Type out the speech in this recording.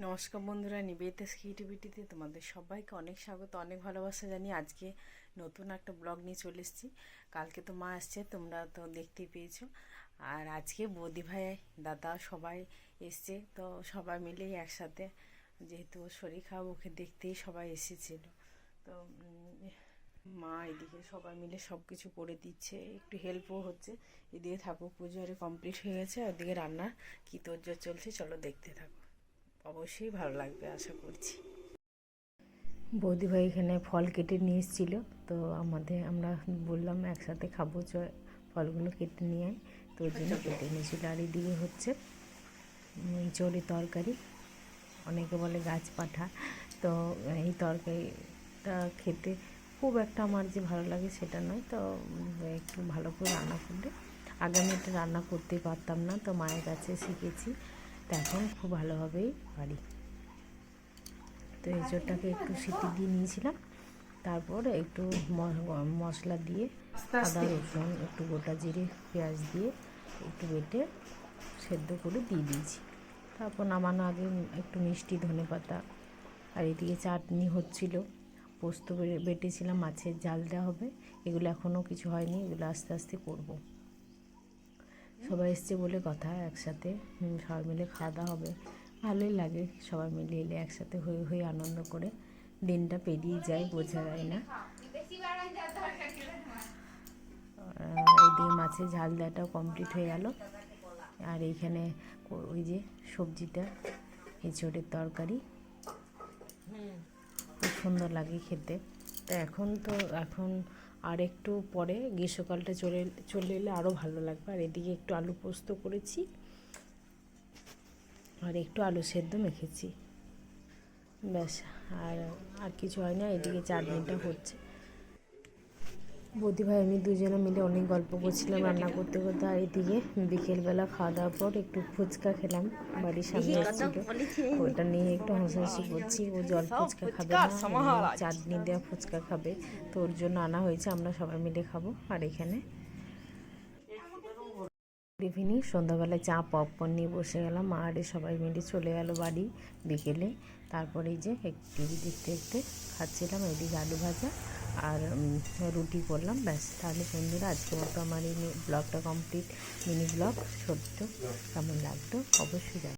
নমস্কার বন্ধুরা, নিবেদিতাস ক্রিয়েটিভিটিতে তোমাদের সবাইকে অনেক স্বাগত, অনেক ভালোবাসা জানিয়ে আজকে নতুন একটা ব্লগ নিয়ে চলে এসেছি। কালকে তো মা আসছে, তোমরা তো দেখতেই পেয়েছো। আর আজকে বৌদি ভাই দাদা সবাই এসছে, তো সবাই মিলেই একসাথে, যেহেতু শরীর খারাপ ওকে দেখতেই সবাই এসেছিল। তো মা এদিকে সবাই মিলে সব কিছু করে দিচ্ছে, একটু হেল্পও হচ্ছে। এদিকে ঠাকুর পুজো কমপ্লিট হয়ে গেছে, ওদিকে রান্নার কী তোড়জোড় চলছে, চলো দেখতে থাকো। অবশ্যই ভালো লাগবে আশা করছি। বৌদি ভাই এখানে ফল কেটে নিয়ে এসেছিলো, তো আমরা বললাম একসাথে খাবো, ফলগুলো কেটে নিয়ে আয়, তো ওই জন্য কেটে নিয়েছিল। আর এদিকে হচ্ছে চড়ি তরকারি, অনেকে বলে গাছ পাঠা। তো এই তরকারিটা খেতে খুব একটা আমার যে ভালো লাগে সেটা নয়, তো একটু ভালো করে রান্না করলে, আগে আমি এটা রান্না করতেই পারতাম না, তো মায়ের কাছে শিখেছি, তো এখন খুব ভালোভাবেই পারি। তো এঁচোড়টাকে একটু সিটি দিয়ে নিয়েছিলাম, তারপর একটু মশলা দিয়ে আদা রসুন একটু গোটা জিরে পেঁয়াজ দিয়ে একটু বেটে সেদ্ধ করে দিয়ে দিয়েছি। তারপর নামানো আগে একটু মিষ্টি ধনেপাতা, আর এদিকে চাটনি হচ্ছিল, পোস্ত বেটেছিলাম, মাছের জাল দেওয়া হবে। এগুলো এখনও কিছু হয়নি, এগুলো আস্তে আস্তে করবো। সবাই এসছে বলে কথা, একসাথে সবাই মিলে খাওয়া দাওয়া হবে, ভালোই লাগে। সবাই মিলে এলে একসাথে হয়ে হয়ে আনন্দ করে দিনটা পেরিয়ে যায়, বোঝা যায় না। এইদিকে মাছের ঝাল দেওয়াটাও কমপ্লিট হয়ে গেল। আর এইখানে ওই যে সবজিটা, এঁচোড়ের তরকারি, খুব সুন্দর লাগে খেতে। তো এখন আর একটু পরে গ্রীষ্মকালটা চলে এলে আরও ভালো লাগবে। আর এদিকে একটু আলু পোস্ত করেছি, আর একটু আলু সেদ্ধ মেখেছি, ব্যাস। আর কিছু হয় না। এদিকে চাটনিটা হচ্ছে। বৌদি ভাই আমি দুজনে মিলে অনেক গল্প করছিলাম রান্না করতে করতে। আর এদিকে বিকেলবেলা খাওয়া দাওয়ার পর একটু ফুচকা খেলাম, বাড়ির সামনে এসেছিল, ওটা নিয়ে একটু হাসাহাসি করছি। ও জল ফুচকা খাবে না, চাটনি দেওয়া ফুচকা খাবে, তো ওর জন্য আনা হয়েছে, আমরা সবাই মিলে খাবো। আর এখানে টিফিনি সন্ধ্যাবেলায় চা পপকর্ন নিয়ে বসে গেলাম, আর সবাই মিলে চলে গেল বাড়ি বিকেলে। তারপরে এই যে টিভি দেখতে দেখতে খাচ্ছিলাম, এদিকে আলু ভাজা আর রুটি করলাম, ব্যাস। তাহলে বন্ধুরা আজকের মতো আমার এই ব্লগটা কমপ্লিট, মিনি ব্লগ ছোট্ট, কেমন লাগতো অবশ্যই জানাবেন।